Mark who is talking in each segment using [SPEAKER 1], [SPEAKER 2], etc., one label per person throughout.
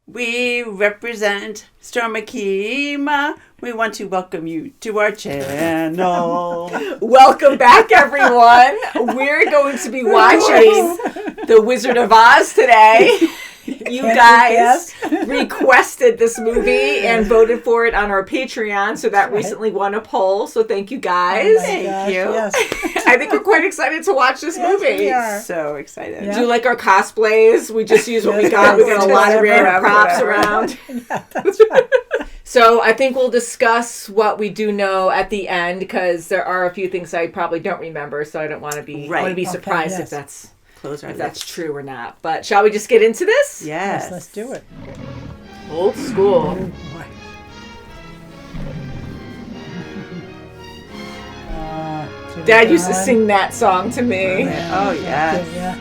[SPEAKER 1] We represent Storm Akima. We want to welcome you to our channel.
[SPEAKER 2] Welcome back, everyone. We're going to be watching The Wizard of Oz today. You guys requested this movie and voted for it on our Patreon, so that recently won a poll. So thank you guys.
[SPEAKER 1] Thank you.
[SPEAKER 3] Yes.
[SPEAKER 2] I think we're quite excited to watch this movie.
[SPEAKER 3] We are.
[SPEAKER 1] So excited.
[SPEAKER 2] Do you like our cosplays? We just use what we got. We got a lot of random props around. So I think we'll discuss what we do know at the end, because there are a few things I probably don't remember, so I don't want to be. I want to be surprised if that's true or not. But shall we just get into this?
[SPEAKER 1] Yes.
[SPEAKER 3] Let's do it.
[SPEAKER 2] Old school.
[SPEAKER 3] Oh, boy.
[SPEAKER 2] Dad used to sing that song to me.
[SPEAKER 1] Oh, yes.
[SPEAKER 3] Yeah.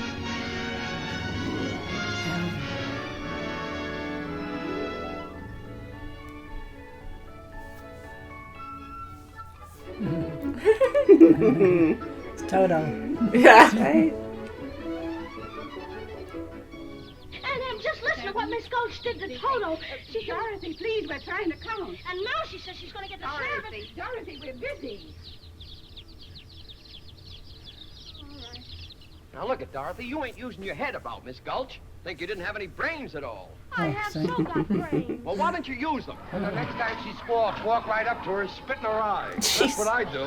[SPEAKER 3] It's Toto.
[SPEAKER 2] Yeah.
[SPEAKER 1] Right?
[SPEAKER 4] And just listen to what Miss Gulch did to Toto.
[SPEAKER 5] Dorothy, please, we're trying to count.
[SPEAKER 4] And now she says she's going to get the sheriff.
[SPEAKER 5] Dorothy, we're busy.
[SPEAKER 6] Now look at Dorothy, you ain't using your head about, Miss Gulch. Think you didn't have any brains at all.
[SPEAKER 4] I have so got brains.
[SPEAKER 6] Well, why don't you use them?
[SPEAKER 7] And the next time she squawks, walk right up to her and spit in her eye. That's what I do.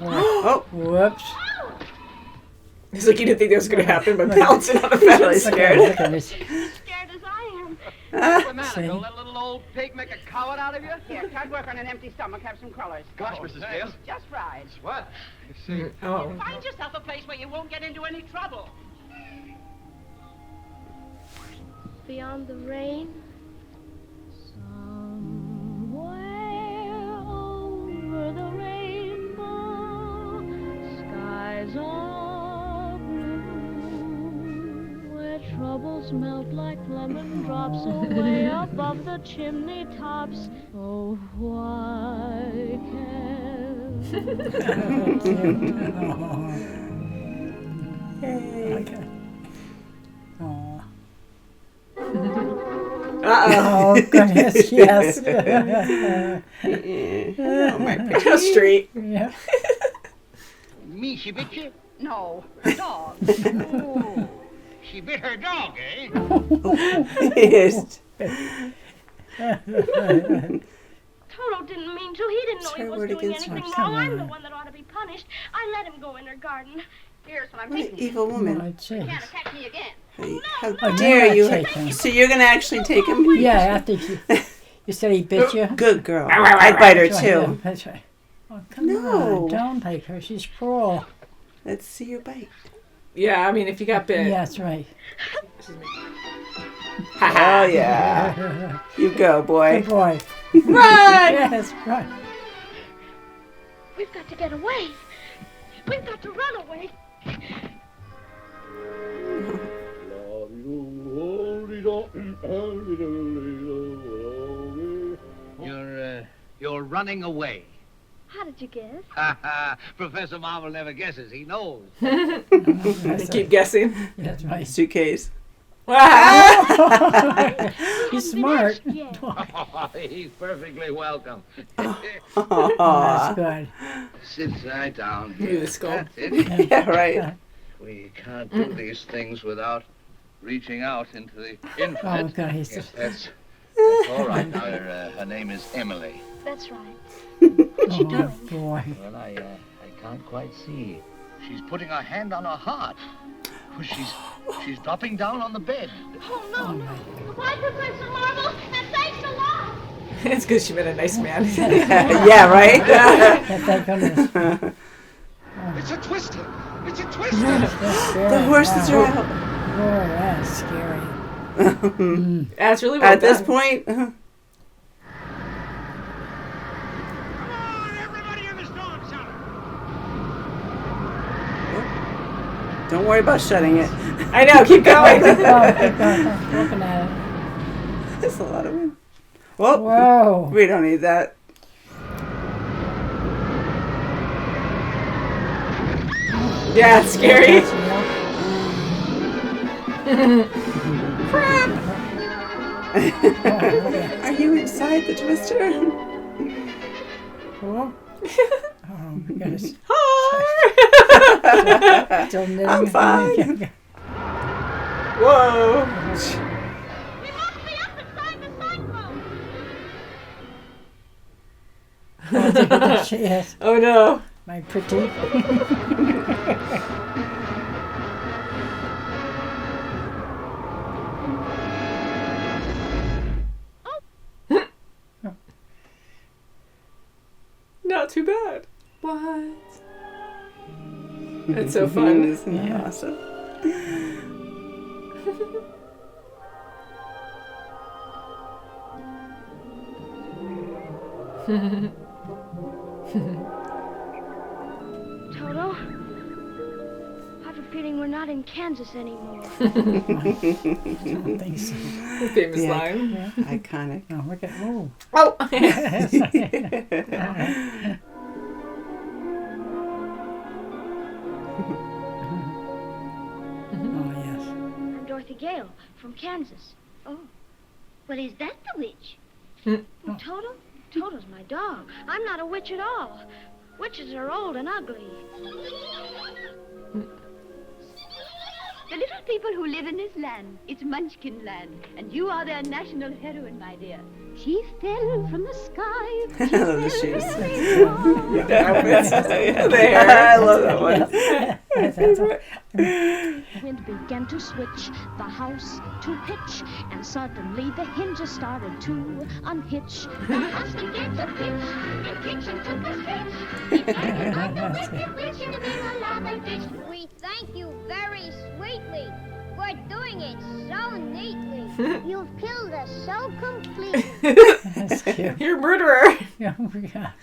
[SPEAKER 1] Oh,
[SPEAKER 3] Whoops.
[SPEAKER 2] It's like you didn't think that was going to happen, but bouncing on the fence.
[SPEAKER 1] really scared.
[SPEAKER 3] Look at this.
[SPEAKER 4] Scared as I am.
[SPEAKER 6] What's the matter? Don't let little old pig make a coward out of you?
[SPEAKER 5] Here, can't work on an empty stomach. Have some crullers.
[SPEAKER 6] Gosh, Mrs. Dale.
[SPEAKER 5] Just fried.
[SPEAKER 7] What? You see,
[SPEAKER 2] Oh.
[SPEAKER 5] Find yourself a place where you won't get into any trouble.
[SPEAKER 4] Beyond the rain. Somewhere over the rainbow, skies are blue, where troubles melt like lemon drops away above the chimney tops. Oh, why can't
[SPEAKER 3] Okay. Aw.
[SPEAKER 2] Uh-oh.
[SPEAKER 3] Oh, goodness, yes.
[SPEAKER 1] oh my God.
[SPEAKER 2] Go straight.
[SPEAKER 3] Yeah.
[SPEAKER 7] me, she bit you?
[SPEAKER 5] No, her dog.
[SPEAKER 7] Oh, she bit her dog, eh?
[SPEAKER 1] Yes.
[SPEAKER 4] Toto didn't mean to. He didn't know he
[SPEAKER 1] her
[SPEAKER 4] was
[SPEAKER 1] word
[SPEAKER 4] doing
[SPEAKER 1] against
[SPEAKER 4] anything
[SPEAKER 3] her.
[SPEAKER 4] wrong. I'm the one that ought to be punished. I let him go in her garden.
[SPEAKER 5] Here's what I'm
[SPEAKER 1] What an
[SPEAKER 5] thinking.
[SPEAKER 1] evil woman.
[SPEAKER 3] Oh, jeez.
[SPEAKER 5] Can't attack me again.
[SPEAKER 1] How
[SPEAKER 3] Oh,
[SPEAKER 1] dare
[SPEAKER 3] you're
[SPEAKER 1] you?
[SPEAKER 3] not taking.
[SPEAKER 1] So you're going to actually take him?
[SPEAKER 3] Yeah, after you said he bit you.
[SPEAKER 1] Good girl. I'd bite her
[SPEAKER 3] That's right, yeah,
[SPEAKER 1] too.
[SPEAKER 3] that's right. Oh, come
[SPEAKER 1] No.
[SPEAKER 3] on. Don't take her. She's cruel.
[SPEAKER 1] Let's see your bite.
[SPEAKER 2] Yeah, I mean, if you got bit.
[SPEAKER 3] Yeah, that's right.
[SPEAKER 1] Oh, yeah. You go, boy.
[SPEAKER 3] Good boy.
[SPEAKER 2] Run!
[SPEAKER 3] Yes, right.
[SPEAKER 4] We've got to get away. We've got to run away.
[SPEAKER 6] You're running away.
[SPEAKER 4] How did you guess?
[SPEAKER 6] Ha ha! Professor Marvel never guesses. He knows.
[SPEAKER 2] They keep guessing.
[SPEAKER 3] That's right.
[SPEAKER 1] Suitcase.
[SPEAKER 3] He's smart.
[SPEAKER 4] Yeah.
[SPEAKER 6] He's perfectly welcome.
[SPEAKER 3] That's good.
[SPEAKER 6] Sit right down.
[SPEAKER 2] Maybe the skull.
[SPEAKER 6] That's it.
[SPEAKER 1] Yeah, right.
[SPEAKER 6] We can't do these things without reaching out into the infinite.
[SPEAKER 3] Oh, God, he's
[SPEAKER 6] Yes,
[SPEAKER 3] just...
[SPEAKER 6] that's all right. Now, her name is Emily.
[SPEAKER 4] That's right.
[SPEAKER 3] Oh, boy.
[SPEAKER 6] Well, I can't quite see. She's putting her hand on her heart. Oh, she's dropping down on the bed.
[SPEAKER 4] Oh, no. Goodbye, Professor Marvel, and thanks a lot.
[SPEAKER 2] It's because she met a nice man.
[SPEAKER 1] Yeah, right?
[SPEAKER 3] Yeah, thank goodness.
[SPEAKER 7] It's a twister. It's a twister.
[SPEAKER 3] That's scary.
[SPEAKER 1] The horses are
[SPEAKER 3] Wow.
[SPEAKER 1] out.
[SPEAKER 3] Oh, that's scary.
[SPEAKER 2] That's really well
[SPEAKER 1] At this
[SPEAKER 2] done.
[SPEAKER 1] point,
[SPEAKER 7] Come on, everybody in the storm cellar.
[SPEAKER 1] don't worry about shutting it.
[SPEAKER 2] I know, keep going.
[SPEAKER 3] Oh, keep going. Looking at it.
[SPEAKER 1] That's a lot of wind. Well,
[SPEAKER 3] Whoa.
[SPEAKER 1] we don't need that.
[SPEAKER 2] Yeah, it's scary.
[SPEAKER 3] Yeah.
[SPEAKER 2] Crap.
[SPEAKER 1] Are you inside the twister?
[SPEAKER 3] Oh, oh my goodness.
[SPEAKER 2] Hi!
[SPEAKER 3] Still knitting.
[SPEAKER 1] I'm fine.
[SPEAKER 2] Whoa!
[SPEAKER 4] We must be up inside the cyclone.
[SPEAKER 3] Oh, there she is.
[SPEAKER 2] Oh no.
[SPEAKER 3] My pretty.
[SPEAKER 2] Not too bad. What? That's so fun.
[SPEAKER 1] Isn't that awesome?
[SPEAKER 4] Toto, I have a feeling we're not in Kansas anymore.
[SPEAKER 3] I don't think so.
[SPEAKER 2] The famous
[SPEAKER 1] Yeah.
[SPEAKER 2] line.
[SPEAKER 1] Iconic.
[SPEAKER 3] Oh, look at, oh.
[SPEAKER 2] Oh!
[SPEAKER 3] Oh, yes.
[SPEAKER 4] I'm Dorothy Gale from Kansas. Oh, well, is that the witch?
[SPEAKER 2] Hmm.
[SPEAKER 4] Oh, Toto? Toto's my dog. I'm not a witch at all. Witches are old and ugly.
[SPEAKER 5] The little people who live in this land, it's Munchkin land, and you are their national heroine, my dear. She fell from the sky.
[SPEAKER 1] I love the shoes.
[SPEAKER 2] There.
[SPEAKER 1] I love that one.
[SPEAKER 4] Wind began to switch, the house to pitch, and suddenly the hinges started to unhitch. The house began to pitch, the kitchen took a stretch.
[SPEAKER 8] We thank you very sweetly. We're doing it so neatly. You've killed us so completely.
[SPEAKER 3] That's cute.
[SPEAKER 2] You're a murderer.
[SPEAKER 3] Yeah, we got.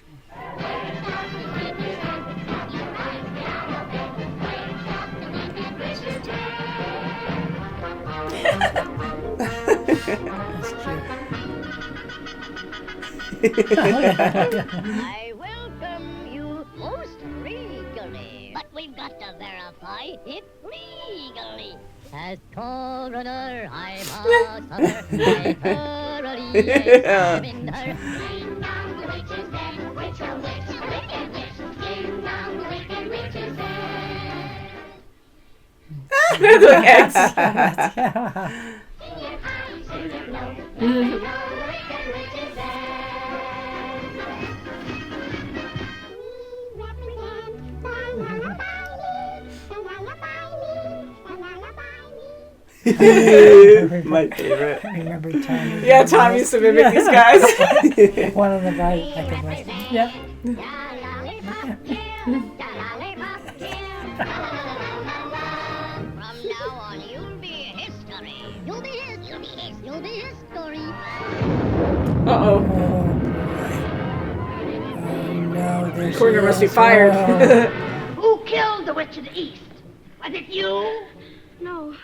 [SPEAKER 8] I welcome you most regally. But we've got to verify it legally. As coroner, I'm a summer. I thoroughly examined her. Bring down the witch's head, witch, a witch, a wicked witch. Bring down the wicked witch's head.
[SPEAKER 2] That's like X.
[SPEAKER 8] In your eyes, in your nose, you know the wicked witch's head. We represent the lullaby me,
[SPEAKER 1] My favorite.
[SPEAKER 3] I remember Tommy.
[SPEAKER 2] Yeah, Tom used to mimic these guys.
[SPEAKER 3] One of the guys, I could like, yeah.
[SPEAKER 8] From now on, you'll be history. You'll be his. You'll be his. You'll be his story.
[SPEAKER 2] Uh-oh.
[SPEAKER 3] Oh, boy. Oh, no, there's.
[SPEAKER 2] Coroner must be fired.
[SPEAKER 5] Who killed the witch of the East? Was it you?
[SPEAKER 4] No,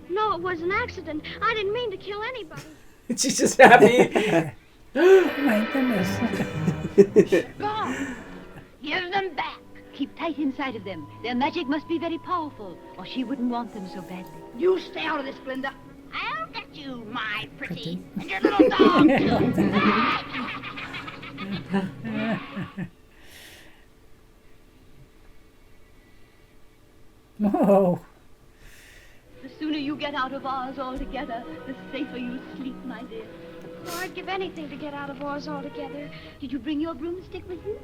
[SPEAKER 4] no, it was an accident. I didn't mean to kill anybody.
[SPEAKER 2] She's just happy.
[SPEAKER 3] Oh, my goodness.
[SPEAKER 5] Go on. Give them back. Keep tight inside of them. Their magic must be very powerful, or she wouldn't want them so badly. You stay out of this, Glinda. I'll get you, my pretty. And your little dog, too.
[SPEAKER 3] Whoa.
[SPEAKER 5] The sooner you get out of Oz altogether, the safer you'll sleep, my dear.
[SPEAKER 4] Oh, I'd give anything to get out of Oz altogether.
[SPEAKER 5] Did you bring your broomstick with you?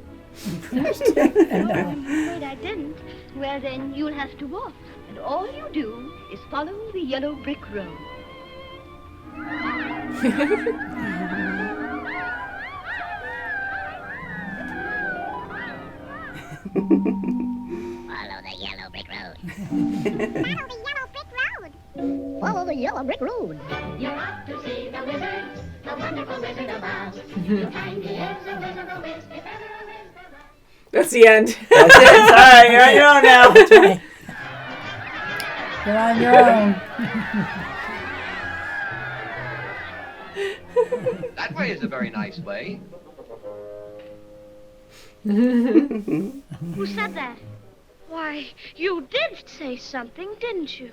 [SPEAKER 4] No, I'm afraid I didn't.
[SPEAKER 5] Well, then you'll have to walk. And all you do is follow the yellow brick road.
[SPEAKER 8] Follow the yellow brick road. Follow the yellow brick road. You're off to see the wizard, the wonderful Wizard of Oz. You'll find he is a wizard of Wiz, if ever a Wiz there was.
[SPEAKER 2] That's the end.
[SPEAKER 1] That's it. Sorry, you're on your own now.
[SPEAKER 3] You're on your own.
[SPEAKER 7] That way is a very nice way.
[SPEAKER 4] Who said that? Why, you did say something, didn't you?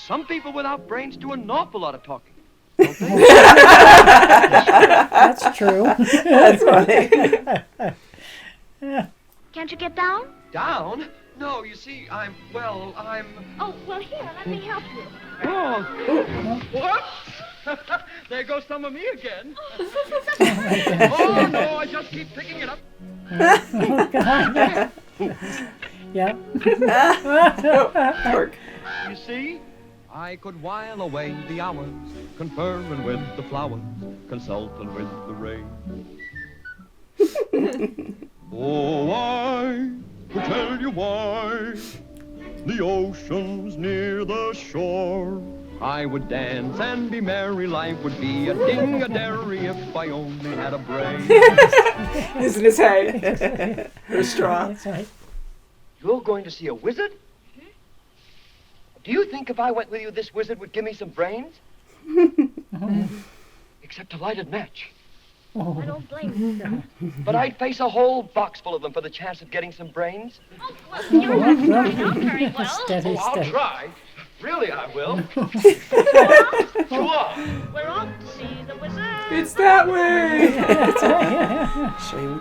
[SPEAKER 7] some people without brains do an awful lot of talking. Don't they?
[SPEAKER 3] That's true.
[SPEAKER 1] That's funny.
[SPEAKER 4] Can't you get down?
[SPEAKER 7] Down? No, you see, I'm...
[SPEAKER 4] Oh, well, here, let me help you.
[SPEAKER 7] Oh, whoops! There goes some of me again. Oh, no, I just keep picking it up.
[SPEAKER 3] Yep.
[SPEAKER 7] You see, I could while away the hours, conferring with the flowers, consulting with the rain. Oh, I could tell you why the ocean's near the shore. I would dance and be merry, life would be a ding-a-dairy if I only had a brain.
[SPEAKER 2] Isn't his head? Her straw.
[SPEAKER 3] That's right.
[SPEAKER 7] You're going to see a wizard? Do you think if I went with you, this wizard would give me some brains? Except a lighted match.
[SPEAKER 3] Oh.
[SPEAKER 4] I don't blame you.
[SPEAKER 7] But I'd face a whole box full of them for the chance of getting some brains.
[SPEAKER 4] Oh, well, you're not starting out very well.
[SPEAKER 3] Steady,
[SPEAKER 7] Oh, I'll
[SPEAKER 3] steady.
[SPEAKER 7] try. Really, I will. Sure.
[SPEAKER 4] We're off to see the wizard.
[SPEAKER 2] It's that way.
[SPEAKER 1] Show you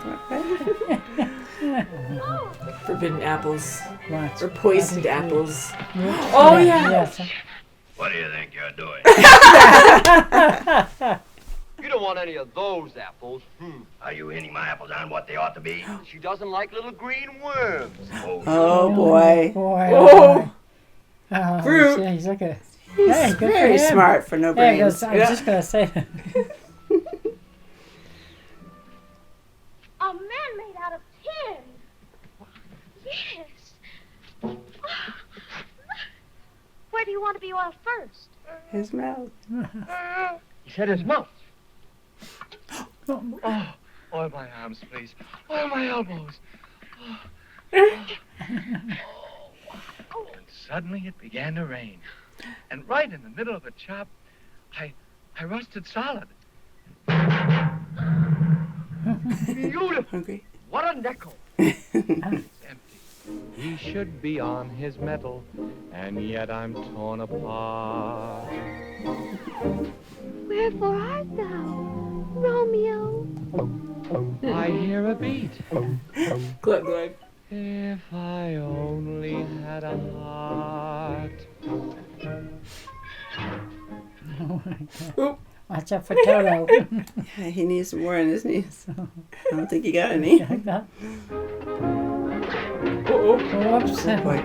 [SPEAKER 1] what
[SPEAKER 2] Forbidden apples.
[SPEAKER 3] Watch.
[SPEAKER 2] Or poisoned apples.
[SPEAKER 3] Oh,
[SPEAKER 2] yeah.
[SPEAKER 3] Yes.
[SPEAKER 6] What do you think you're doing?
[SPEAKER 7] You don't want any of those apples.
[SPEAKER 6] Are you hitting my apples on what they ought to be?
[SPEAKER 7] She doesn't like little green worms.
[SPEAKER 1] Oh, boy.
[SPEAKER 3] Boy.
[SPEAKER 2] Oh.
[SPEAKER 3] Oh,
[SPEAKER 2] Fruit.
[SPEAKER 3] Jeez, look at
[SPEAKER 1] He's
[SPEAKER 3] Hey, good for
[SPEAKER 1] very
[SPEAKER 3] him.
[SPEAKER 1] smart for no
[SPEAKER 3] There he
[SPEAKER 1] brains.
[SPEAKER 3] goes. I was just going to say that.
[SPEAKER 4] A man made out of tin. Yes. Where do you want to be oiled first?
[SPEAKER 1] His mouth.
[SPEAKER 7] He said his mouth.
[SPEAKER 3] Oh,
[SPEAKER 7] Oil my arms, please. Oil my elbows. And suddenly it began to rain. And right in the middle of the chop, I roasted solid. Beautiful.
[SPEAKER 1] Hungry?
[SPEAKER 7] What a nickel. It's empty. He should be on his mettle, and yet I'm torn apart.
[SPEAKER 4] Wherefore art thou, Romeo?
[SPEAKER 7] I hear a beat.
[SPEAKER 2] Glug, glug.
[SPEAKER 7] If I only had a heart.
[SPEAKER 3] watch out for Toto.
[SPEAKER 1] Yeah, he needs some more on his knees. I don't think he got any.
[SPEAKER 3] Whoops.
[SPEAKER 1] Boy.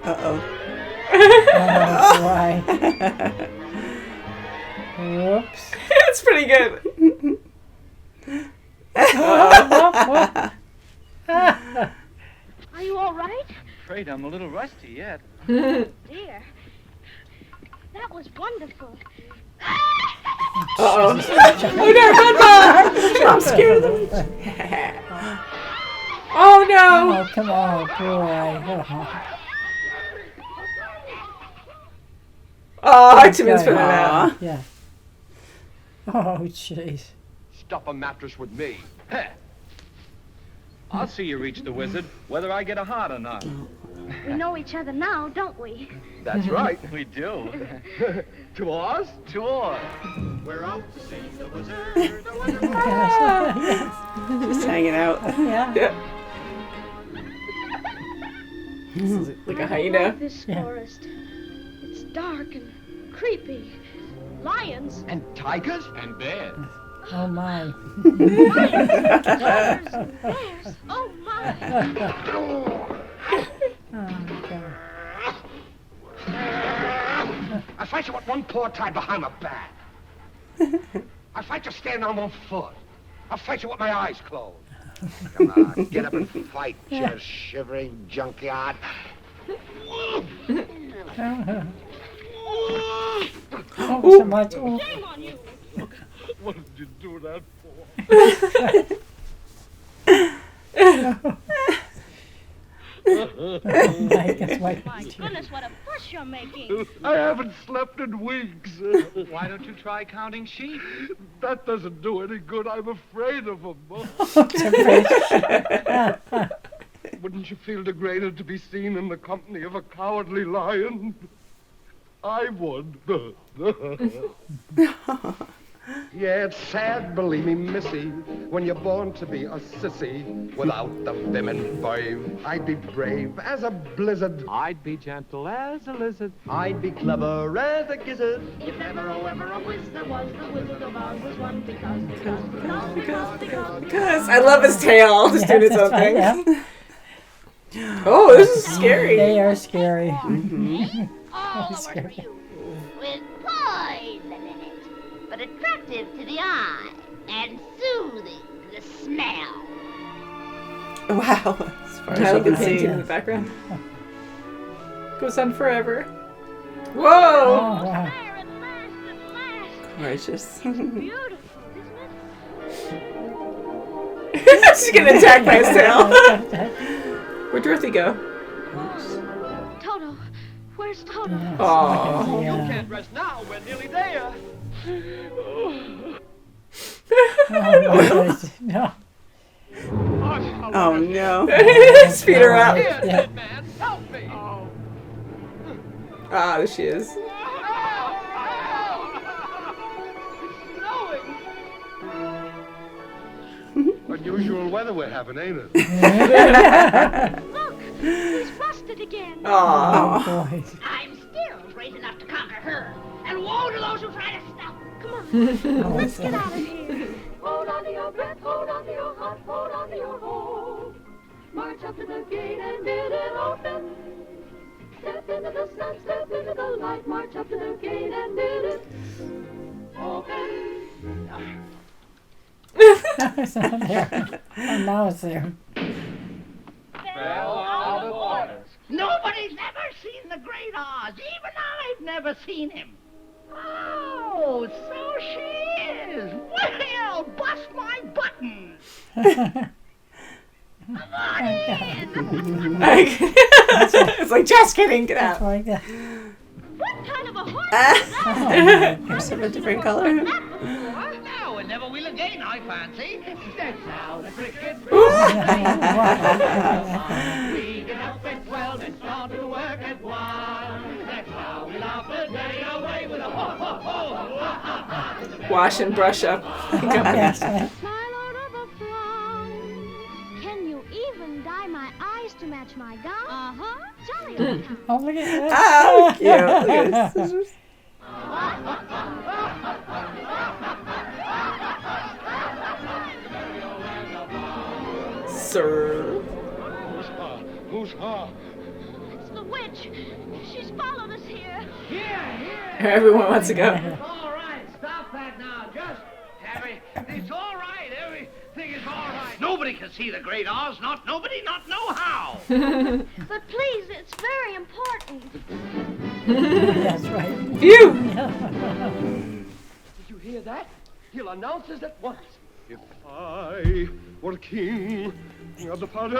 [SPEAKER 1] Uh-oh.
[SPEAKER 3] Oh, boy. Whoops.
[SPEAKER 2] It's pretty good.
[SPEAKER 4] Are you all right?
[SPEAKER 7] Afraid I'm a little rusty yet.
[SPEAKER 4] Dear. That was wonderful.
[SPEAKER 2] Uh-oh. Oh, no, run, Mom!
[SPEAKER 1] I'm scared of them.
[SPEAKER 2] Oh, no.
[SPEAKER 3] Oh, come on, boy.
[SPEAKER 2] Oh, Timmons put it out.
[SPEAKER 3] Yeah. Oh, jeez.
[SPEAKER 7] Stuff a mattress with me. Heh. I'll see you reach the wizard, whether I get a heart or not.
[SPEAKER 4] We know each other now, don't we?
[SPEAKER 7] That's right, we do. To Oz? To Oz. We're off to see the wizard.
[SPEAKER 1] Just hanging out.
[SPEAKER 3] Yeah.
[SPEAKER 2] Yeah. Like a
[SPEAKER 4] I
[SPEAKER 2] hyena.
[SPEAKER 4] love this forest. It's dark and creepy. Lions.
[SPEAKER 7] And tigers? And bears.
[SPEAKER 3] Oh, my.
[SPEAKER 4] Tigers and bears. Oh, my.
[SPEAKER 3] Oh, God.
[SPEAKER 6] I fight you with one paw tied behind my back. I fight you standing on one foot. I'll fight you with my eyes closed. Come on, get up and fight, you shivering junkyard.
[SPEAKER 3] Oh, so much. Oh.
[SPEAKER 4] Shame on you.
[SPEAKER 7] What did you do that for?
[SPEAKER 5] My goodness, what a fuss you're making.
[SPEAKER 6] I haven't slept in weeks.
[SPEAKER 9] Why don't you try counting sheep?
[SPEAKER 6] That doesn't do any good. I'm afraid of them. Wouldn't you feel degraded to be seen in the company of a cowardly lion? I would. Yeah, it's sad, believe me, missy, when you're born to be a sissy. Without the vim and verve, I'd be brave as a blizzard.
[SPEAKER 9] I'd be gentle as a lizard.
[SPEAKER 7] I'd be clever as a gizzard.
[SPEAKER 10] If ever, oh, ever a whiz there was, the Wizard of Oz was one because.
[SPEAKER 2] I love his tail. Just doing its own thing.
[SPEAKER 3] Yeah.
[SPEAKER 2] Oh, this is scary.
[SPEAKER 3] They are scary.
[SPEAKER 8] All over for you. With poison in it. But attractive to the eye and soothing to the smell.
[SPEAKER 1] Wow. As far
[SPEAKER 2] I
[SPEAKER 1] as
[SPEAKER 2] love
[SPEAKER 1] you
[SPEAKER 2] the
[SPEAKER 1] can see.
[SPEAKER 2] painting in the background. Goes on forever. Whoa!
[SPEAKER 3] Oh, wow.
[SPEAKER 5] There at last.
[SPEAKER 1] Gorgeous.
[SPEAKER 5] Beautiful, isn't it?
[SPEAKER 2] She's getting attacked by his tail. Where'd Dorothy go?
[SPEAKER 5] Toto, where's Toto?
[SPEAKER 2] Oh.
[SPEAKER 9] You can't rest now. We're nearly there.
[SPEAKER 3] No.
[SPEAKER 1] Oh no.
[SPEAKER 2] His feet are up.
[SPEAKER 9] Here, dead man, help me.
[SPEAKER 2] Ah, there she is.
[SPEAKER 6] Unusual weather we're having, ain't it?
[SPEAKER 5] Look, he's busted again.
[SPEAKER 2] Aw.
[SPEAKER 3] Oh, boy.
[SPEAKER 8] I'm still great enough to conquer her. And woe to those who try to stop her.
[SPEAKER 5] Come on, let's get out of here.
[SPEAKER 10] Hold on to your breath, hold on to your heart, hold on to your hope. March up to the gate and bid it open. Step into the sun, step into the light. March up to the gate and bid it open.
[SPEAKER 3] It's not there. Oh, now it's there.
[SPEAKER 9] Fell out of order.
[SPEAKER 8] Nobody's ever seen the Great Oz. Even I've never seen him. Oh, so she is. Well, bust my buttons. Come on in.
[SPEAKER 2] It's like, just kidding, get out.
[SPEAKER 3] Like that.
[SPEAKER 5] What kind of a horse is that?
[SPEAKER 1] Here's some a different color.
[SPEAKER 8] Now and never will again, I fancy. That's how the cricket
[SPEAKER 10] We get up at 12 and start to work at 1. That's how we laugh the day away with a ho ho ho.
[SPEAKER 2] Wash and brush up.
[SPEAKER 3] Yes.
[SPEAKER 5] My lord of a frown. Can you even dye my eyes to match my gown? Uh-huh. Jolly old town.
[SPEAKER 3] Oh, look at that.
[SPEAKER 1] Oh, cute. Look at his scissors.
[SPEAKER 2] Sir.
[SPEAKER 6] Who's her?
[SPEAKER 5] It's the witch. She's followed us here.
[SPEAKER 2] Everyone wants to go.
[SPEAKER 9] All right, stop that now. Just, Harry, it's all right. Everything is all right.
[SPEAKER 8] Nobody can see the Great Oz, not nobody, not know how.
[SPEAKER 5] But please, it's very important.
[SPEAKER 3] That's right.
[SPEAKER 2] Phew!
[SPEAKER 9] Did you hear that? He'll announce us at once.
[SPEAKER 6] If I were king of the party,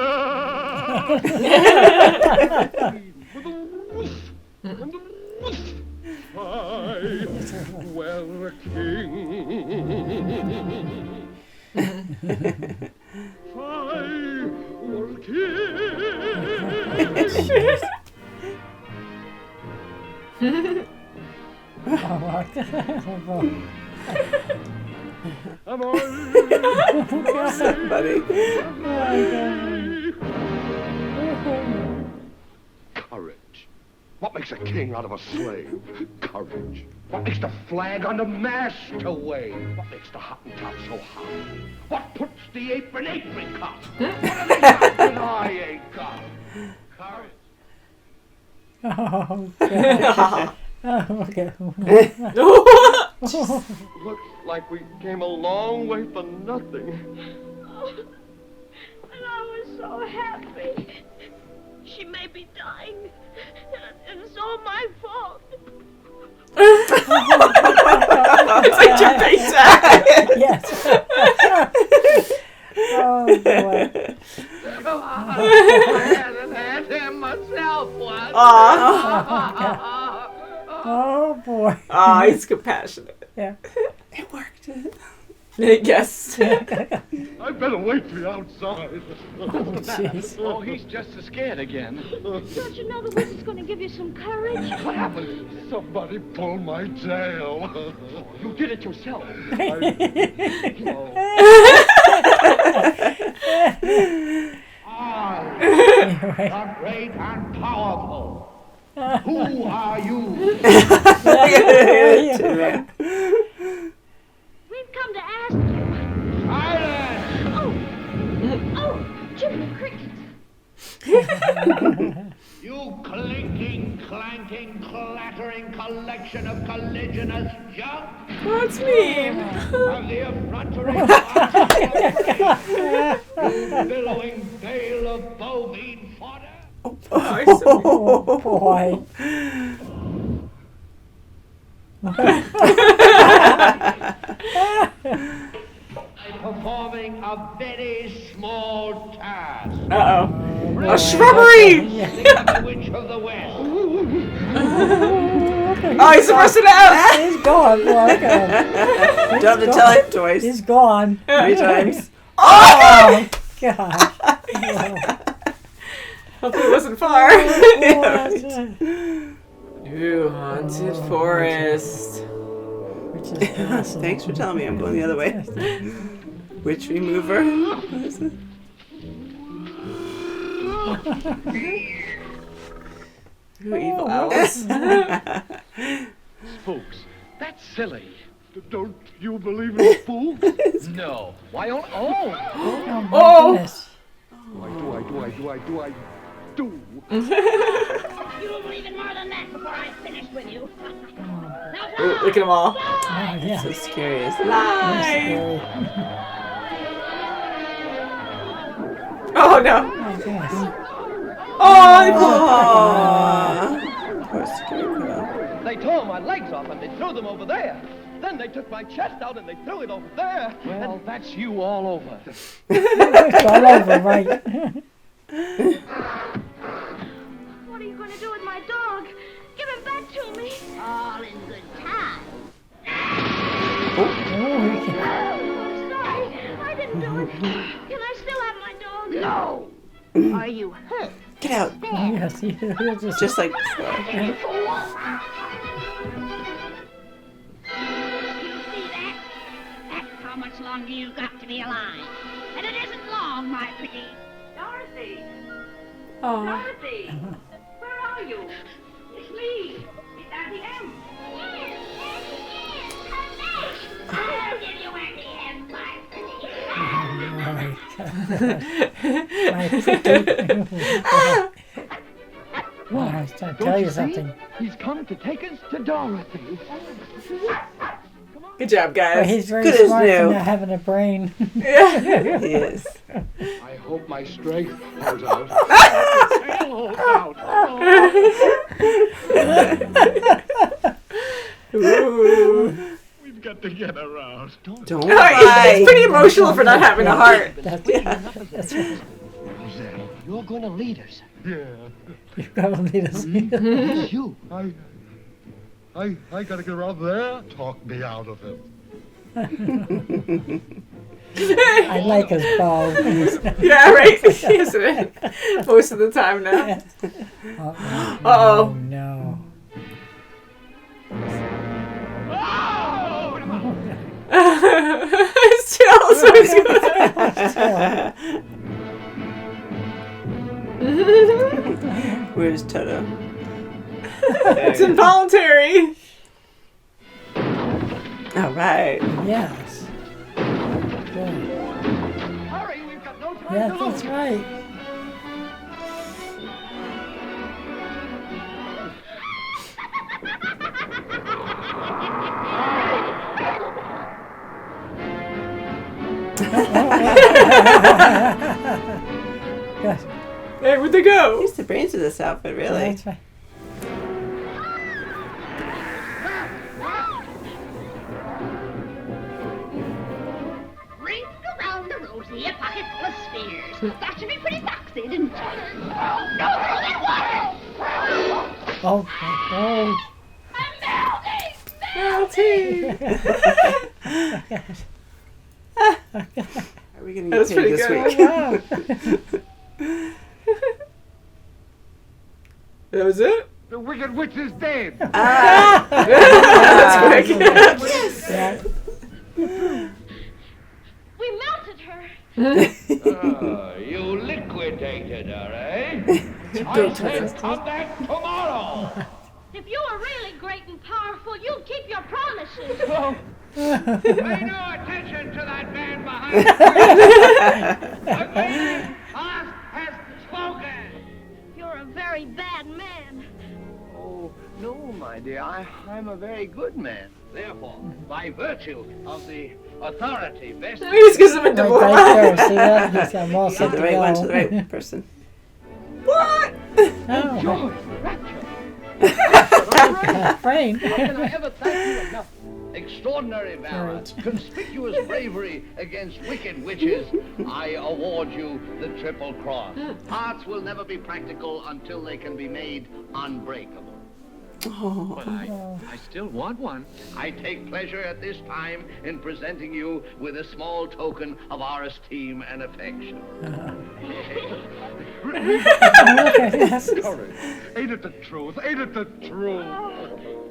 [SPEAKER 6] with a woof and a woof, I were king. If I were king.
[SPEAKER 3] Oh, look.
[SPEAKER 6] Am I?
[SPEAKER 1] Buddy.
[SPEAKER 6] Courage. What makes a king out of a slave? Courage. What makes the flag on the mast to wave? What makes the Hottentot so hot? What puts the apricot? What have they got that I ain't got? Courage.
[SPEAKER 3] Oh, God. Oh, okay.
[SPEAKER 6] Looks like we came a long way for nothing.
[SPEAKER 5] And I was so happy. She may be dying. And it's all my fault.
[SPEAKER 2] It's like your face.
[SPEAKER 3] Yes. Oh, boy.
[SPEAKER 6] Come on. Hand in hand, him
[SPEAKER 2] Aw.
[SPEAKER 3] Oh boy.
[SPEAKER 2] Aw, he's compassionate.
[SPEAKER 3] Yeah.
[SPEAKER 1] It worked.
[SPEAKER 2] Yes.
[SPEAKER 6] I better wait for you outside.
[SPEAKER 3] Jeez.
[SPEAKER 9] Oh, he's just as scared again.
[SPEAKER 4] Don't you know the wizard's going to give you some courage?
[SPEAKER 6] What happened? Somebody pulled my tail.
[SPEAKER 9] You did it yourself. The great and powerful. Who are you?
[SPEAKER 4] We've come to ask you.
[SPEAKER 9] Silence!
[SPEAKER 4] Oh, Jimmy Cricket.
[SPEAKER 9] You clinking, clanking, clattering collection of colliginous junk.
[SPEAKER 2] What's mean?
[SPEAKER 9] Of the effrontery you billowing bale of bovine fodder.
[SPEAKER 3] Oh boy.
[SPEAKER 9] Performing a very small task.
[SPEAKER 2] Uh-oh. A shrubbery!
[SPEAKER 9] The Witch of the West.
[SPEAKER 2] Oh, he's rusting out!
[SPEAKER 3] He's gone. Boy, look at him.
[SPEAKER 1] Don't have to tell him twice.
[SPEAKER 3] He's gone.
[SPEAKER 1] 3 times.
[SPEAKER 3] Oh God.
[SPEAKER 2] Hopefully it wasn't far. Ooh, haunted forest.
[SPEAKER 3] Which is awesome.
[SPEAKER 1] Thanks for telling me I'm going the other way. Witch remover. What is it?
[SPEAKER 2] Ooh, evil owls.
[SPEAKER 9] Spooks. That's silly.
[SPEAKER 6] Don't you believe in spooks?
[SPEAKER 9] No. Why oh.
[SPEAKER 3] Oh my
[SPEAKER 2] Oh.
[SPEAKER 3] goodness.
[SPEAKER 6] I do.
[SPEAKER 5] You'll believe in more than that before I finish with you.
[SPEAKER 2] Ooh, look at them all.
[SPEAKER 3] Oh yeah.
[SPEAKER 1] So scary, isn't it?
[SPEAKER 2] Lie. Oh no.
[SPEAKER 3] Oh goodness.
[SPEAKER 2] Oh,
[SPEAKER 1] Aww. Poor scarecrow.
[SPEAKER 11] They tore my legs off and they threw them over there. Then they took my chest out and they threw it over there.
[SPEAKER 9] Well, that's you all over.
[SPEAKER 3] It's all over, right?
[SPEAKER 4] What are you going to do with my dog? Give him back to me.
[SPEAKER 5] All in good time.
[SPEAKER 3] Oh,
[SPEAKER 4] Sorry, I didn't do it. Can I still have my dog?
[SPEAKER 5] No. Are you hurt?
[SPEAKER 1] Get out.
[SPEAKER 3] yes, he'll just.
[SPEAKER 1] Just like before.
[SPEAKER 5] You see that? That's how much longer you've got to be alive. And it isn't long, my pretty.
[SPEAKER 10] Dorothy!
[SPEAKER 2] oh.
[SPEAKER 10] Dorothy! Where are you? It's me. It's Auntie M.
[SPEAKER 5] Yes, come back. I'll give you at the end, my pretty.
[SPEAKER 3] Well, I was trying to tell you something.
[SPEAKER 11] He's come to take us to Dorothy.
[SPEAKER 2] Good job,
[SPEAKER 3] Well,
[SPEAKER 2] guys.
[SPEAKER 3] he's very
[SPEAKER 1] Good as
[SPEAKER 3] smart for
[SPEAKER 1] new.
[SPEAKER 3] not having a brain.
[SPEAKER 2] Yeah.
[SPEAKER 1] He is.
[SPEAKER 6] I hope my strength holds out.
[SPEAKER 2] Ooh.
[SPEAKER 6] We've got to get around.
[SPEAKER 1] Don't
[SPEAKER 2] Oh,
[SPEAKER 1] cry.
[SPEAKER 2] it's pretty emotional for not having a heart.
[SPEAKER 3] That's right.
[SPEAKER 11] You're going to lead us.
[SPEAKER 6] Yeah.
[SPEAKER 3] You're gonna need us.
[SPEAKER 11] It's you.
[SPEAKER 6] I gotta get around there. Talk me out of him.
[SPEAKER 3] I like his bow.
[SPEAKER 2] Yeah, right. Isn't it? Most of the time now. Uh-oh.
[SPEAKER 3] No.
[SPEAKER 2] It's chill, so he's
[SPEAKER 1] Where's Toto?
[SPEAKER 2] It's involuntary.
[SPEAKER 1] All right.
[SPEAKER 3] Yes. Good.
[SPEAKER 11] Hurry, we've got no time
[SPEAKER 3] Yes,
[SPEAKER 11] to lose.
[SPEAKER 3] that's right. Good.
[SPEAKER 2] Hey, where'd they go?
[SPEAKER 1] He's the brains of this outfit, really.
[SPEAKER 3] That's right.
[SPEAKER 5] Ring around the rosy, a pocket full of spheres. That should be pretty foxy, didn't it? Go through that water!
[SPEAKER 3] Oh.
[SPEAKER 2] Melting.
[SPEAKER 1] Are we going to get paid this week?
[SPEAKER 3] Wow.
[SPEAKER 2] That was it?
[SPEAKER 6] The Wicked Witch is dead.
[SPEAKER 2] That's quick.
[SPEAKER 3] Yeah.
[SPEAKER 4] We melted her.
[SPEAKER 9] You liquidated her, eh? I said come back tomorrow.
[SPEAKER 4] If you were really great and powerful, you'd keep your promises.
[SPEAKER 9] Pay no attention to that man behind the man has spoken.
[SPEAKER 4] You're a very bad man.
[SPEAKER 9] Oh, no, my dear. I'm a very good man. Therefore, by virtue of the authority vested...
[SPEAKER 2] He's gives him a divorce.
[SPEAKER 3] Right there, see that? He's got them all
[SPEAKER 1] Yeah,
[SPEAKER 3] set
[SPEAKER 1] the
[SPEAKER 3] to
[SPEAKER 1] right
[SPEAKER 3] go.
[SPEAKER 1] one to the right person.
[SPEAKER 2] What?
[SPEAKER 3] Oh,
[SPEAKER 9] Joy, rapture.
[SPEAKER 3] brain.
[SPEAKER 9] How can I ever thank you enough? Extraordinary valor,
[SPEAKER 3] Right.
[SPEAKER 9] conspicuous bravery against wicked witches. I award you the Triple Cross. Hearts will never be practical until they can be made unbreakable. But I still want one. I take pleasure at this time in presenting you with a small token of our esteem and affection.
[SPEAKER 6] Courage. Ain't it the truth? Ain't it the truth?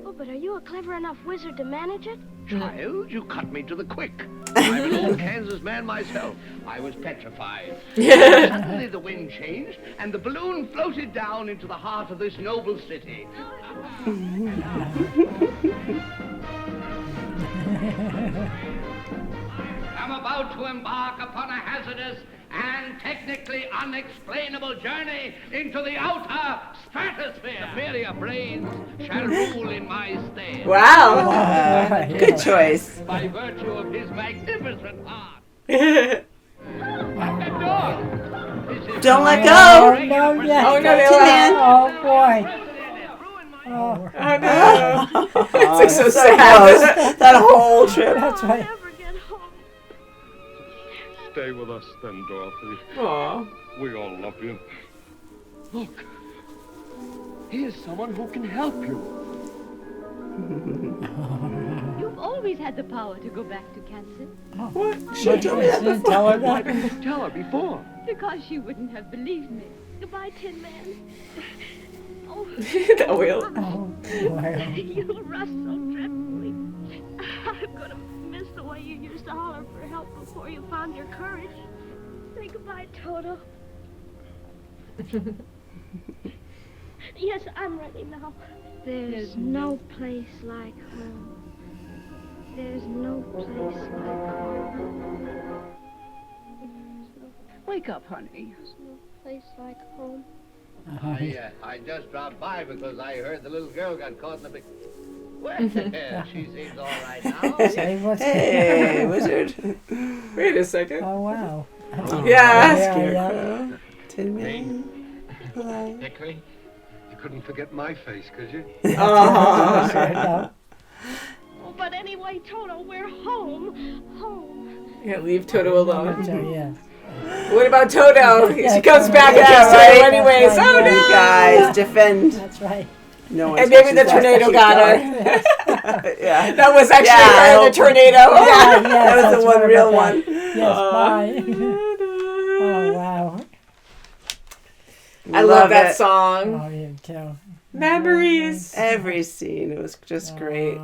[SPEAKER 4] Oh, but are you a clever enough wizard to manage it?
[SPEAKER 9] Child, you cut me to the quick. I'm an old Kansas man myself. I was petrified. Suddenly the wind changed, and the balloon floated down into the heart of this noble city. I'm about to embark upon a hazardous and technically unexplainable journey into the outer stratosphere. Superior brains shall rule in my stead.
[SPEAKER 2] Wow.
[SPEAKER 1] Good choice.
[SPEAKER 9] By virtue of his magnificent heart. Lock that door. This is
[SPEAKER 1] Don't let
[SPEAKER 3] Oh,
[SPEAKER 1] go.
[SPEAKER 3] no, yes.
[SPEAKER 2] Oh, no, they
[SPEAKER 1] Tin
[SPEAKER 2] laugh.
[SPEAKER 1] Man.
[SPEAKER 3] Oh, boy.
[SPEAKER 2] Oh, no. It's like so
[SPEAKER 1] So
[SPEAKER 2] sad.
[SPEAKER 1] close. That whole trip.
[SPEAKER 3] That's right.
[SPEAKER 4] Never get home.
[SPEAKER 6] Stay with us then, Dorothy.
[SPEAKER 2] Aw.
[SPEAKER 6] We all love you. Look. Here's someone who can help you.
[SPEAKER 5] You've always had the power to go back to Kansas
[SPEAKER 1] What? She told me that
[SPEAKER 3] Didn't
[SPEAKER 1] before.
[SPEAKER 3] tell her
[SPEAKER 6] Why
[SPEAKER 3] that.
[SPEAKER 6] didn't you tell her before?
[SPEAKER 5] because she wouldn't have believed me.
[SPEAKER 4] Goodbye, Tin Man. Oh,
[SPEAKER 2] That wheel.
[SPEAKER 3] Oh, boy.
[SPEAKER 4] you'll rust so dreadfully. I'm gonna miss the way you used to holler for help before you found your courage. Say goodbye, Toto. Yes, I'm ready now. There's no place like home. There's no place like home.
[SPEAKER 9] Wake up, honey.
[SPEAKER 4] There's no place like home.
[SPEAKER 9] I just dropped by because I heard the little girl got caught in the big... Well, she seems all right now.
[SPEAKER 3] Say what's
[SPEAKER 1] Hey, wizard.
[SPEAKER 2] Wait a second.
[SPEAKER 3] Oh, wow.
[SPEAKER 2] Yeah.
[SPEAKER 1] Scarecrow. Tin Man. Hello.
[SPEAKER 6] Hickory? You couldn't forget my face, could you?
[SPEAKER 2] Oh.
[SPEAKER 3] No.
[SPEAKER 4] Oh, but anyway, Toto, we're home. Home.
[SPEAKER 2] Yeah, leave Toto alone.
[SPEAKER 3] So, yeah.
[SPEAKER 2] What about Toto? She
[SPEAKER 3] Yeah,
[SPEAKER 2] comes
[SPEAKER 3] Toto.
[SPEAKER 2] back and
[SPEAKER 1] Yeah,
[SPEAKER 2] kills
[SPEAKER 1] right.
[SPEAKER 2] Toto anyways.
[SPEAKER 3] That's
[SPEAKER 2] Oh
[SPEAKER 3] right.
[SPEAKER 1] You
[SPEAKER 2] no!
[SPEAKER 1] guys, defend.
[SPEAKER 3] That's right.
[SPEAKER 1] No one
[SPEAKER 2] And maybe the
[SPEAKER 1] touches that.
[SPEAKER 2] tornado
[SPEAKER 1] Keep
[SPEAKER 2] got
[SPEAKER 1] going.
[SPEAKER 2] her.
[SPEAKER 1] Yeah.
[SPEAKER 2] That was actually
[SPEAKER 1] Yeah, I
[SPEAKER 2] her in the
[SPEAKER 1] hope-
[SPEAKER 2] tornado.
[SPEAKER 3] Yeah,
[SPEAKER 2] Yeah.
[SPEAKER 3] yes,
[SPEAKER 1] That was
[SPEAKER 3] that's
[SPEAKER 1] the one
[SPEAKER 3] right
[SPEAKER 1] real
[SPEAKER 3] about
[SPEAKER 1] one.
[SPEAKER 3] that. Yes, bye. Oh, wow.
[SPEAKER 2] I love that
[SPEAKER 1] it.
[SPEAKER 2] song.
[SPEAKER 3] Oh, you too.
[SPEAKER 2] Memories.
[SPEAKER 1] Every scene, it was just great.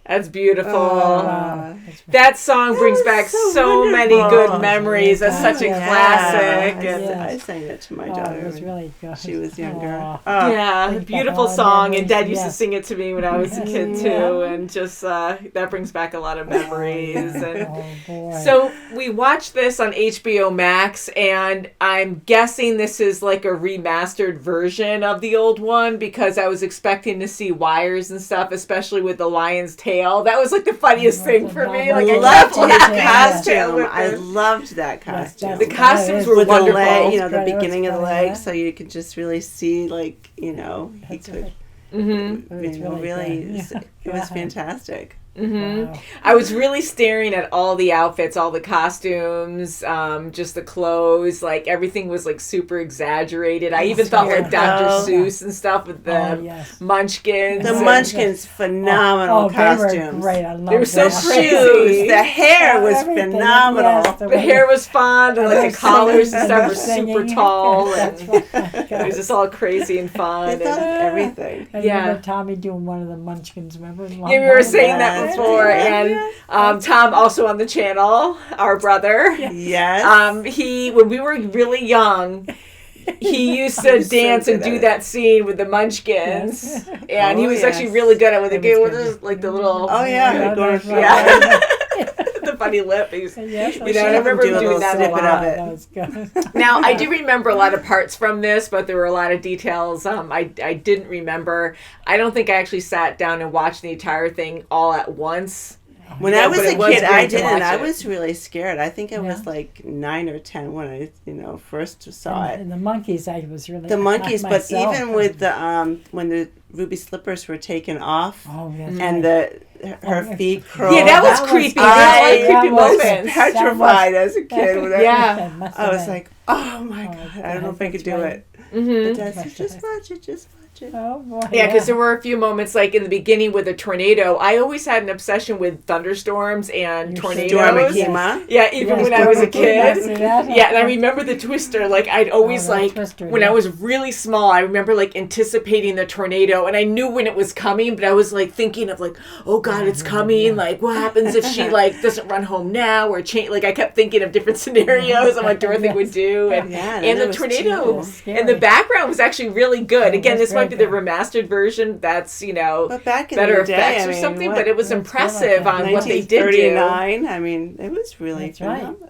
[SPEAKER 2] That's beautiful.
[SPEAKER 1] Oh,
[SPEAKER 3] Wow.
[SPEAKER 2] That song brings back so many
[SPEAKER 1] wonderful.
[SPEAKER 2] good memories. That's such a
[SPEAKER 3] Yeah.
[SPEAKER 2] classic.
[SPEAKER 1] I,
[SPEAKER 2] And
[SPEAKER 3] Yeah.
[SPEAKER 1] I sang it to my
[SPEAKER 3] Oh,
[SPEAKER 1] daughter
[SPEAKER 3] it was
[SPEAKER 1] when
[SPEAKER 3] really good.
[SPEAKER 1] she was younger.
[SPEAKER 3] Aw.
[SPEAKER 1] Oh,
[SPEAKER 2] yeah,
[SPEAKER 3] Brings back
[SPEAKER 2] beautiful
[SPEAKER 3] all the
[SPEAKER 2] song. And
[SPEAKER 3] memories,
[SPEAKER 2] Dad used to
[SPEAKER 3] yes.
[SPEAKER 2] sing it to me when I was a kid
[SPEAKER 3] Yes.
[SPEAKER 2] too, and just that brings back a lot of memories. And
[SPEAKER 3] Oh, boy.
[SPEAKER 2] so we watched this on HBO Max, and I'm guessing this is like a remastered version of the old one because I was expecting to see wires and stuff, especially with the lion's tail. That was like the funniest thing for me. Like I
[SPEAKER 1] loved
[SPEAKER 2] kept
[SPEAKER 1] his
[SPEAKER 2] laughing at it.
[SPEAKER 1] costume. I loved that costume.
[SPEAKER 2] The costumes were
[SPEAKER 1] with the
[SPEAKER 2] wonderful.
[SPEAKER 1] leg, you know, the
[SPEAKER 3] Right, it was
[SPEAKER 1] beginning of the
[SPEAKER 3] funny,
[SPEAKER 1] leg,
[SPEAKER 3] yeah.
[SPEAKER 1] so you could just really see, like, you know, he
[SPEAKER 3] That's
[SPEAKER 1] could,
[SPEAKER 3] right.
[SPEAKER 2] Mm-hmm.
[SPEAKER 1] you know, really,
[SPEAKER 3] good.
[SPEAKER 1] it was fantastic.
[SPEAKER 2] Mm-hmm. Wow. I was really staring at all the outfits, all the costumes, just the clothes. Like everything was like super exaggerated. I even thought like Dr. Seuss and stuff with the Munchkins.
[SPEAKER 1] The Munchkins, phenomenal costumes.
[SPEAKER 3] They were great. I loved
[SPEAKER 2] they were so crazy.
[SPEAKER 1] Shoes, the hair was phenomenal.
[SPEAKER 2] Yes, the hair was fun, and like the collars and stuff were super tall, and it was just all crazy and fun.
[SPEAKER 1] They thought of everything.
[SPEAKER 3] I remember Tommy doing one of the Munchkins. Remember?
[SPEAKER 2] Yeah, we were saying that before, and Tom also on the channel, our brother.
[SPEAKER 1] Yes.
[SPEAKER 2] He, when we were really young, he used to dance and do that scene with the Munchkins, and he was actually really good at it. With like the little.
[SPEAKER 1] Oh yeah,
[SPEAKER 2] the funny lip. He's, I
[SPEAKER 1] remember him doing that snippet of it.
[SPEAKER 3] That was good.
[SPEAKER 2] Now I do remember a lot of parts from this, but there were a lot of details I didn't remember. I don't think I actually sat down and watched the entire thing all at once.
[SPEAKER 1] When I was a kid, I didn't. I was really scared. I think I was like 9 or 10 when I, first saw it.
[SPEAKER 3] And the monkeys, I was really
[SPEAKER 1] the monkeys. But even with the when the ruby slippers were taken off, and her feet curled.
[SPEAKER 2] Yeah, that was creepy.
[SPEAKER 1] I was petrified as a kid. I was like, oh my god, I don't know if I could do it. But Dad said, just watch it, just watch it.
[SPEAKER 3] Oh boy.
[SPEAKER 2] Yeah, because there were a few moments like in the beginning with a tornado. I always had an obsession with thunderstorms and tornadoes.
[SPEAKER 1] Akima.
[SPEAKER 2] Yeah, even when I was a kid. Yeah, and I remember the twister. Like I'd always when I was really small, I remember like anticipating the tornado, and I knew when it was coming, but I was like thinking of like, oh god, it's coming. Yeah. Like what happens if she like doesn't run home now or change? Like I kept thinking of different scenarios of what Dorothy would do, and the tornado in the background was actually really good. Again, this might be the remastered version. That's
[SPEAKER 1] but back in
[SPEAKER 2] better
[SPEAKER 1] the day,
[SPEAKER 2] effects or something. But it was impressive on what they did do.
[SPEAKER 1] 1939. I mean, it was really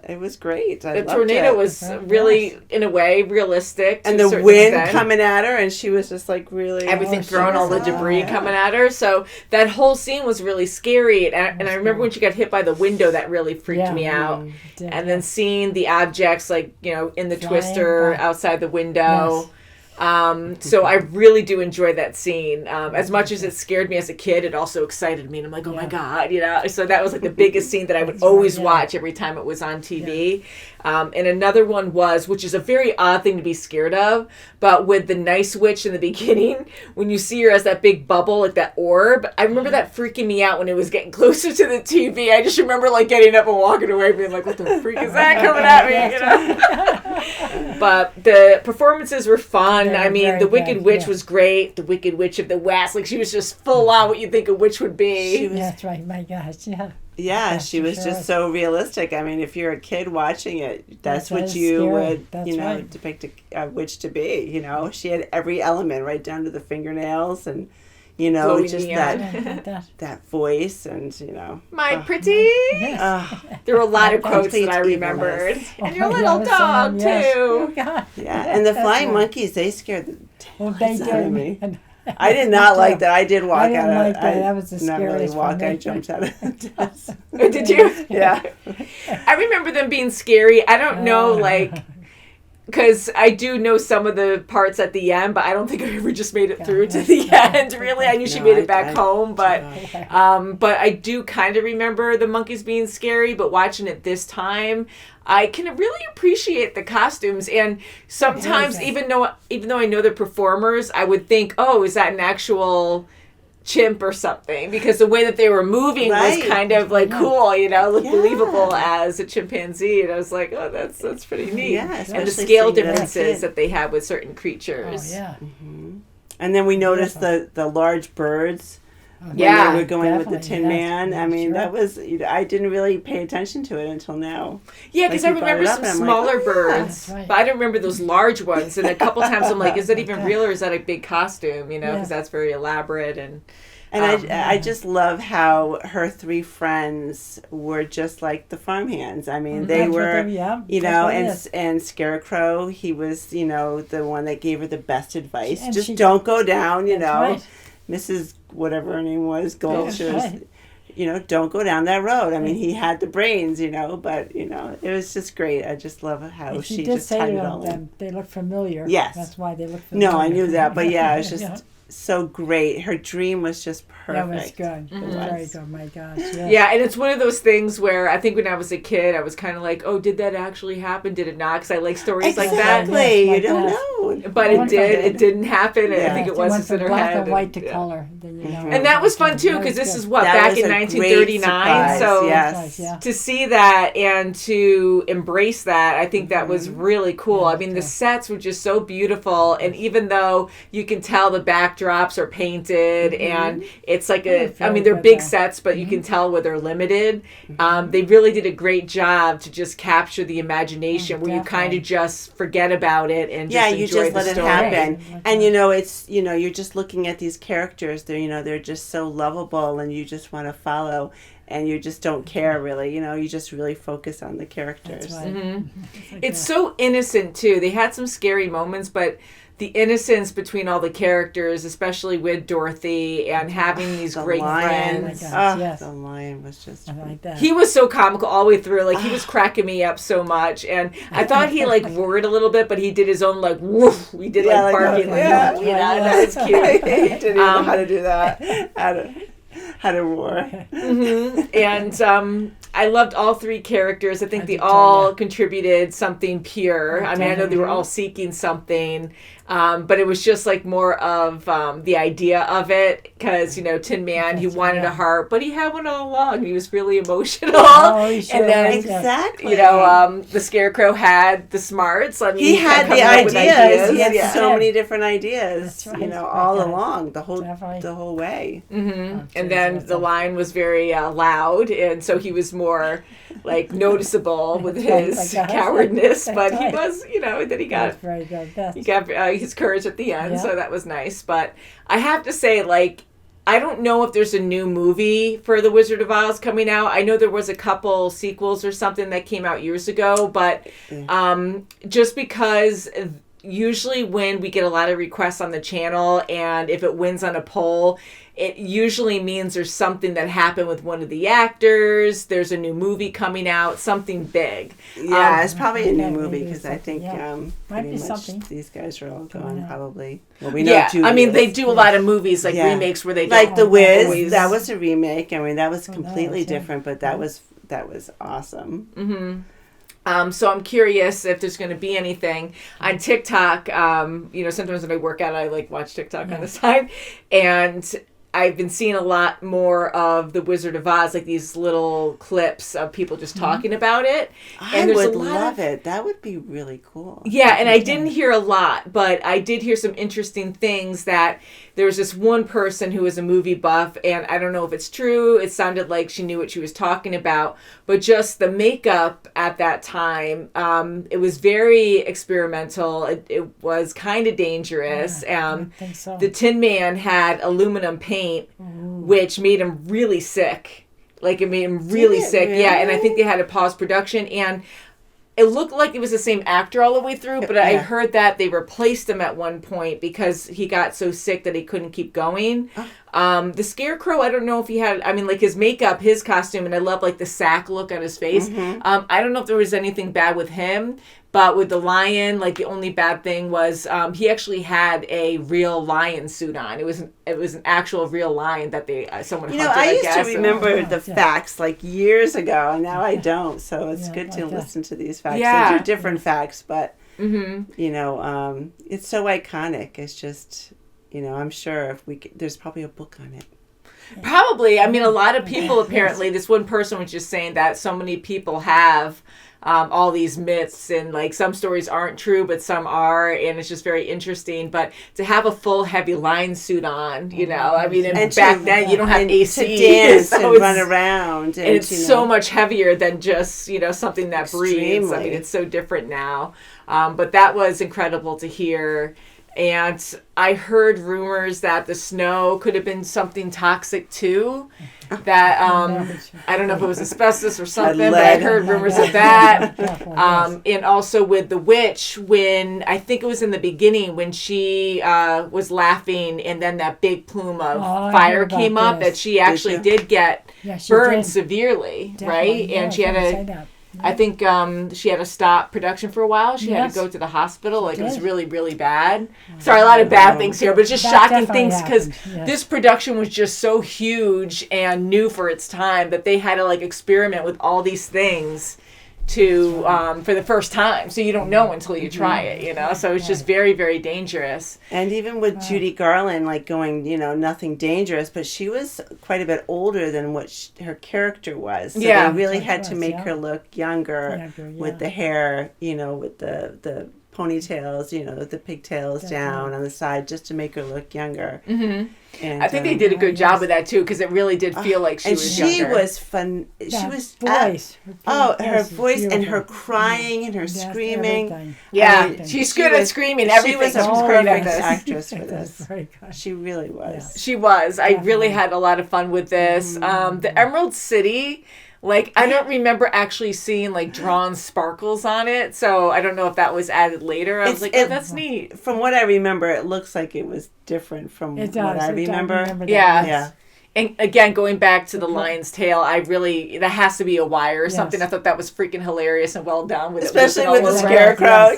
[SPEAKER 1] it was great.
[SPEAKER 2] The tornado was really, in a way, realistic.
[SPEAKER 1] And the wind coming at her, and she was just like really
[SPEAKER 2] everything throwing all the debris coming at her. So that whole scene was really scary. And I remember when she got hit by the window, that really freaked me out. And then seeing the objects like in the twister outside the window. So I really do enjoy that scene. As much as it scared me as a kid, it also excited me, and I'm like, oh my god, So that was like the biggest scene that I would always watch every time it was on TV. And another one was, which is a very odd thing to be scared of, but with the nice witch in the beginning, when you see her as that big bubble, like that orb, I remember that freaking me out when it was getting closer to the TV. I just remember like getting up and walking away, being like, what the freak is that coming at me? But the performances were fun. I mean, the Wicked Witch was great. The Wicked Witch of the West, like she was just full on what you think a witch would be.
[SPEAKER 3] That's right. My gosh,
[SPEAKER 1] Yeah, she was just so realistic. I mean, if you're a kid watching it, that's what you would, depict a witch to be. She had every element right down to the fingernails, and just that voice, and
[SPEAKER 2] my pretty. There were a lot of quotes that I remembered, and your little dog too.
[SPEAKER 1] And the flying monkeys, they scared the daylights out of me. I did not like that. I did walk out of it.
[SPEAKER 3] That was the scariest.
[SPEAKER 1] Not really walk. I jumped out of the desk.
[SPEAKER 2] Did you?
[SPEAKER 1] Yeah.
[SPEAKER 2] I remember them being scary. I don't know, because I do know some of the parts at the end, but I don't think I ever just made it through to the end. Really, I knew she made it back home, but I do kind of remember the monkeys being scary. But watching it this time, I can really appreciate the costumes, and sometimes even though I know the performers, I would think, oh, is that an actual chimp or something? Because the way that they were moving was kind of like cool, looked believable as a chimpanzee, and I was like, oh, that's pretty neat. And the scale differences that they had with certain creatures.
[SPEAKER 1] And then we noticed the large birds. When they were going with the Tin Man. I mean, that was, I didn't really pay attention to it until now.
[SPEAKER 2] Yeah, because I remember some smaller birds, but I don't remember those large ones. And a couple times I'm like, is that even real, or is that a big costume? Because that's very elaborate. And
[SPEAKER 1] I just love how her three friends were just like the farmhands. I mean, they were, and Scarecrow, he was, the one that gave her the best advice. And just don't go down, Mrs. whatever her name was, Gulchers, don't go down that road. I mean, he had the brains, but, it was just great. I just love how she just tied it all in.
[SPEAKER 3] They look familiar.
[SPEAKER 1] Yes.
[SPEAKER 3] That's why they look familiar.
[SPEAKER 1] No, I knew that, but it was just so great. Her dream was just perfect.
[SPEAKER 3] That was good. It was very good. My gosh. Yes.
[SPEAKER 2] Yeah, and it's one of those things where I think when I was a kid, I was kind of like, oh, did that actually happen? Did it not? Because I like stories like that.
[SPEAKER 1] Exactly. You don't know.
[SPEAKER 2] But it did. It didn't happen. And I think it was
[SPEAKER 3] went
[SPEAKER 2] just in
[SPEAKER 3] from
[SPEAKER 2] her
[SPEAKER 3] black
[SPEAKER 2] head.
[SPEAKER 3] and white to color. Then,
[SPEAKER 2] and that was fun too, because this is what,
[SPEAKER 1] that
[SPEAKER 2] back in
[SPEAKER 1] was a
[SPEAKER 2] 1939. So
[SPEAKER 1] yes.
[SPEAKER 2] to see that and to embrace that, I think that was really cool. I mean, the sets were just so beautiful, and even though you can tell the backdrops are painted and it's like I mean, they're big sets, but you can tell where they're limited. They really did a great job to just capture the imagination, where you kind of just forget about it and just
[SPEAKER 1] you
[SPEAKER 2] enjoy
[SPEAKER 1] just let
[SPEAKER 2] the
[SPEAKER 1] it
[SPEAKER 2] story.
[SPEAKER 1] happen. And it's you're just looking at these characters. They're just so lovable, and you just want to follow. And you just don't care really, you just really focus on the characters.
[SPEAKER 3] That's right.
[SPEAKER 2] It's so innocent too. They had some scary moments, but the innocence between all the characters, especially with Dorothy and having these great friends.
[SPEAKER 1] The lion was just...
[SPEAKER 3] I like that.
[SPEAKER 2] He was so comical all the way through. Like, he was cracking me up so much. And I thought he, roared a little bit, but he did his own, woof. He did, barking. That was cute.
[SPEAKER 1] He didn't know how to do that. How to roar.
[SPEAKER 2] And I loved all three characters. I think they all contributed something pure. I mean, I know they were all seeking something, but it was just more of the idea of it, because Tin Man, he wanted a heart, but he had one all along. He was really emotional.
[SPEAKER 3] And
[SPEAKER 1] then exactly,
[SPEAKER 2] the Scarecrow had the smarts. I mean,
[SPEAKER 1] he had the ideas. He had so many different ideas. All along the whole way.
[SPEAKER 2] And then the Lion was very loud, and so he was more noticeable with his cowardness, but he was, then he got
[SPEAKER 3] very good.
[SPEAKER 2] He got his courage at the end, so that was nice. But I have to say, I don't know if there's a new movie for The Wizard of Oz coming out. I know there was a couple sequels or something that came out years ago, but just because usually when we get a lot of requests on the channel, and if it wins on a poll, it usually means there's something that happened with one of the actors. There's a new movie coming out, something big.
[SPEAKER 1] Yeah, it's probably a new movie, because I think
[SPEAKER 3] Might be
[SPEAKER 1] pretty much
[SPEAKER 3] these
[SPEAKER 1] guys are all going probably. Well, we know Judy
[SPEAKER 2] I mean, they do a lot of movies, remakes where they
[SPEAKER 1] don't The Wiz. That was a remake. I mean, that was completely different, but that was awesome.
[SPEAKER 2] So I'm curious if there's going to be anything on TikTok. Sometimes when I work out, I watch TikTok on the side, and I've been seeing a lot more of The Wizard of Oz, these little clips of people just talking about it. And
[SPEAKER 1] I would love it. That would be really cool.
[SPEAKER 2] Yeah, and I didn't hear a lot, but I did hear some interesting things. That there was this one person who was a movie buff, and I don't know if it's true. It sounded like she knew what she was talking about, but just the makeup at that time, it was very experimental. It was kind of dangerous.
[SPEAKER 3] I think so.
[SPEAKER 2] The Tin Man had aluminum paint, which made him really sick. It made him really sick. Really? Yeah, and I think they had to pause production, and it looked like it was the same actor all the way through, but I heard that they replaced him at one point because he got so sick that he couldn't keep going. The Scarecrow, I don't know if he had, his makeup, his costume, and I love the sack look on his face. I don't know if there was anything bad with him, but with the lion, the only bad thing was he actually had a real lion suit on. It was an actual real lion that someone hunted,
[SPEAKER 1] I used to remember the facts years ago, and now I don't. So it's good to listen to these facts.
[SPEAKER 2] Yeah.
[SPEAKER 1] They're different facts, but it's so iconic. It's just I'm sure there's probably a book on it.
[SPEAKER 2] Probably. I mean, a lot of people apparently. This one person was just saying that so many people have all these myths, and some stories aren't true, but some are, and it's just very interesting. But to have a full heavy lion suit on, and back then you don't have AC
[SPEAKER 1] to dance and run around,
[SPEAKER 2] and it's so much heavier than just something that breathes. I mean, it's so different now. But that was incredible to hear. And I heard rumors that the snow could have been something toxic too. That I don't know if it was asbestos or something, but I heard rumors of that. And also with the witch, when I think it was in the beginning when she was laughing, and then that big plume of fire came up, that she actually did get burned severely, right? And she had I think she had to stop production for a while. She had to go to the hospital. It was really, really bad. Sorry, a lot of bad things here, but it's just shocking things because this production was just so huge and new for its time that they had to experiment with all these things to for the first time, so you don't know until you try it, so it's just very, very dangerous.
[SPEAKER 1] And even with Judy Garland going nothing dangerous, but she was quite a bit older than what her character was, so they really had to make her look younger with the hair, with the ponytails, the pigtails down on the side, just to make her look younger. And,
[SPEAKER 2] I think they did a good job with that too, because it really did feel like she was younger.
[SPEAKER 1] And she was fun. She was
[SPEAKER 3] voice.
[SPEAKER 1] Her voice and her crying and her screaming.
[SPEAKER 2] Yeah, she's good at screaming. Everything.
[SPEAKER 1] She was a perfect actress for this. She really was.
[SPEAKER 2] She was. I really had a lot of fun with this. The Emerald City. I don't remember actually seeing drawn sparkles on it, so I don't know if that was added later. I was that's neat.
[SPEAKER 1] From what I remember, it looks like it was different from what I remember.
[SPEAKER 2] Yeah. And again, going back to the lion's tail, that has to be a wire or something. I thought that was freaking hilarious and well done.
[SPEAKER 1] Especially with the scarecrow.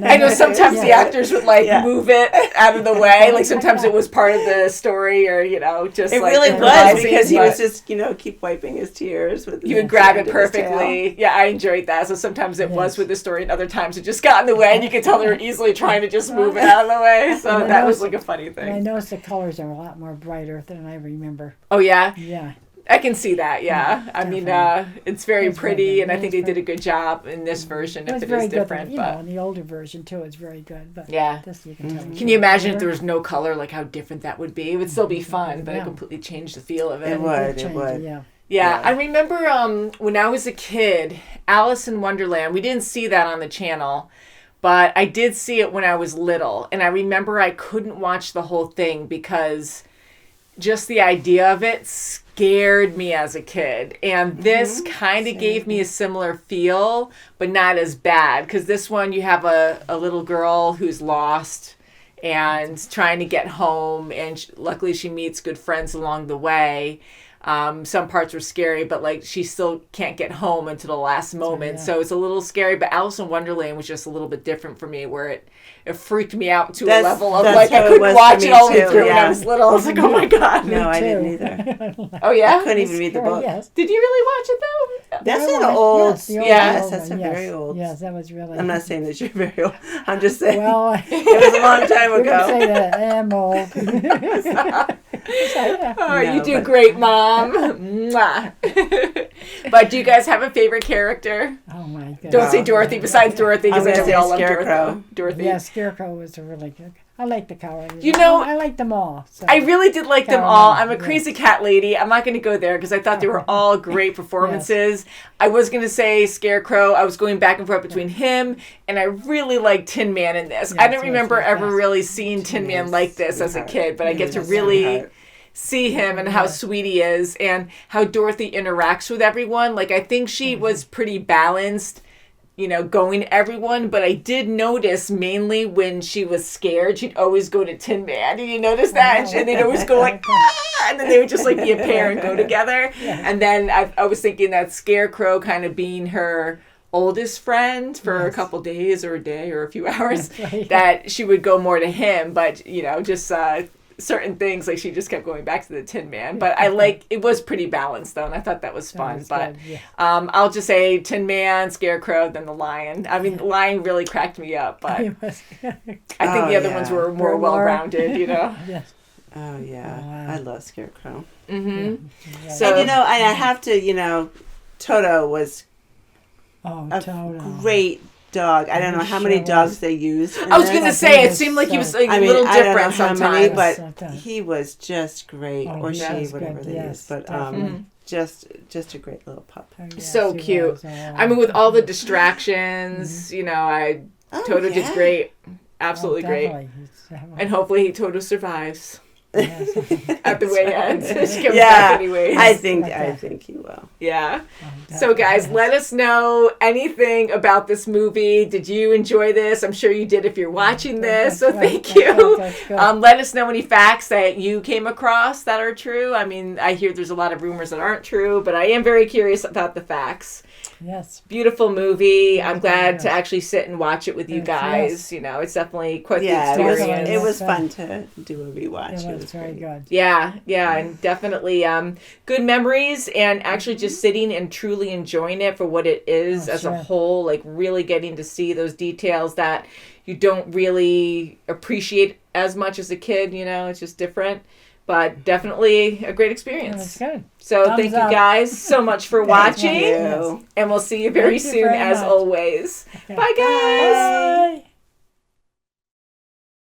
[SPEAKER 2] I know sometimes the actors would move it out of the way. Sometimes it was part of the story, or just
[SPEAKER 1] it really was, because he was just keep wiping his tears with.
[SPEAKER 2] He would grab it perfectly. Yeah, I enjoyed that. So sometimes it was with the story, and other times it just got in the way, and you could tell they were easily trying to just move it out of the way. So that was a funny thing.
[SPEAKER 3] I noticed the colors are a lot more brighter than I remember.
[SPEAKER 2] Oh yeah?
[SPEAKER 3] Yeah.
[SPEAKER 2] I can see that, yeah. I mean, it's very pretty, and I think they did a good job in this version, if it is different.
[SPEAKER 3] But in the older version, too, it's very good. But this you can tell.
[SPEAKER 2] Can you imagine if there was no color, how different that would be? It would still be fun, but it completely changed the feel of it.
[SPEAKER 1] It would.
[SPEAKER 2] Yeah, I remember when I was a kid, Alice in Wonderland, we didn't see that on the channel, but I did see it when I was little, and I remember I couldn't watch the whole thing because just the idea of it scared me as a kid. And this kind of gave me a similar feel, but not as bad. Because this one, you have a little girl who's lost and trying to get home. And luckily she meets good friends along the way. Some parts were scary, but she still can't get home until the last moment. So it's a little scary. But Alice in Wonderland was just a little bit different for me, where it freaked me out to a level of I couldn't watch it all the way through when I was little. I was like, oh my God.
[SPEAKER 1] No, I didn't either.
[SPEAKER 2] Oh yeah?
[SPEAKER 1] I couldn't even read the book.
[SPEAKER 3] Yes.
[SPEAKER 2] Did you really watch it though?
[SPEAKER 1] That's an old.
[SPEAKER 3] Yes,
[SPEAKER 1] that's a very old.
[SPEAKER 3] Yes, that was really.
[SPEAKER 1] I'm not saying that you're very old. I'm just saying.
[SPEAKER 3] Well,
[SPEAKER 1] it was a long time ago.
[SPEAKER 3] Say that I am old.
[SPEAKER 2] You do great, Mom. But do you guys have a favorite character?
[SPEAKER 3] Oh my God!
[SPEAKER 2] Don't say Dorothy. Besides Dorothy, because I know we all love
[SPEAKER 1] Scarecrow.
[SPEAKER 2] Dorothy.
[SPEAKER 3] Yeah, Scarecrow was a really good. I like the color.
[SPEAKER 2] I
[SPEAKER 3] like them all. So.
[SPEAKER 2] I really did like them all. I'm a crazy cat lady. I'm not going to go there because I thought they were all great performances. I was going to say Scarecrow. I was going back and forth between him, and I really liked Tin Man in this. I don't remember ever really seeing Tin Man like this as a kid, but I get to really see him and how sweet he is and how Dorothy interacts with everyone. I think she was pretty balanced, going to everyone, but I did notice mainly when she was scared, she'd always go to Tin Man. Did you notice that? And they'd always go and then they would just be a pair and go together. And then I was thinking that Scarecrow kind of being her oldest friend for a couple days or a day or a few hours, that she would go more to him, but just certain things she just kept going back to the Tin Man. But it was pretty balanced though, and I thought that was fun. I'll just say Tin Man, Scarecrow, then the Lion. I mean, the Lion really cracked me up, but I think the other ones were more well-rounded.
[SPEAKER 3] Yes.
[SPEAKER 1] Oh yeah, I love Scarecrow.
[SPEAKER 2] So
[SPEAKER 1] and I have to Toto was great dog. I don't know how many dogs they used.
[SPEAKER 2] I was going to say, it seemed like he was a little different sometimes.
[SPEAKER 1] But he was just great, or she, whatever they use. But just a great little pup.
[SPEAKER 2] So cute. I mean, with all the distractions, Toto did great. Absolutely great. And hopefully Toto survives. At the way ends. She comes back anyways.
[SPEAKER 1] I think he will.
[SPEAKER 2] Yeah. So guys, let us know anything about this movie. Did you enjoy this? I'm sure you did if you're watching this. So thank you. Let us know any facts that you came across that are true. I mean, I hear there's a lot of rumors that aren't true, but I am very curious about the facts.
[SPEAKER 3] Yes.
[SPEAKER 2] Beautiful movie. I'm glad to actually sit and watch it with you guys.
[SPEAKER 3] Yes.
[SPEAKER 2] You know, it's definitely quite the
[SPEAKER 1] Yeah,
[SPEAKER 2] experience.
[SPEAKER 1] it was fun to do a rewatch.
[SPEAKER 3] It was very good.
[SPEAKER 2] Yeah, and definitely good memories, and actually just sitting and truly enjoying it for what it is as a whole, like really getting to see those details that you don't really appreciate as much as a kid, you know, it's just different. But definitely a great experience.
[SPEAKER 3] That was good.
[SPEAKER 2] So
[SPEAKER 3] Thumbs
[SPEAKER 2] thank you
[SPEAKER 3] up.
[SPEAKER 2] guys so much for watching.
[SPEAKER 1] You.
[SPEAKER 2] And we'll see you very soon, as always.
[SPEAKER 3] Okay.
[SPEAKER 2] Bye, guys.
[SPEAKER 3] Bye.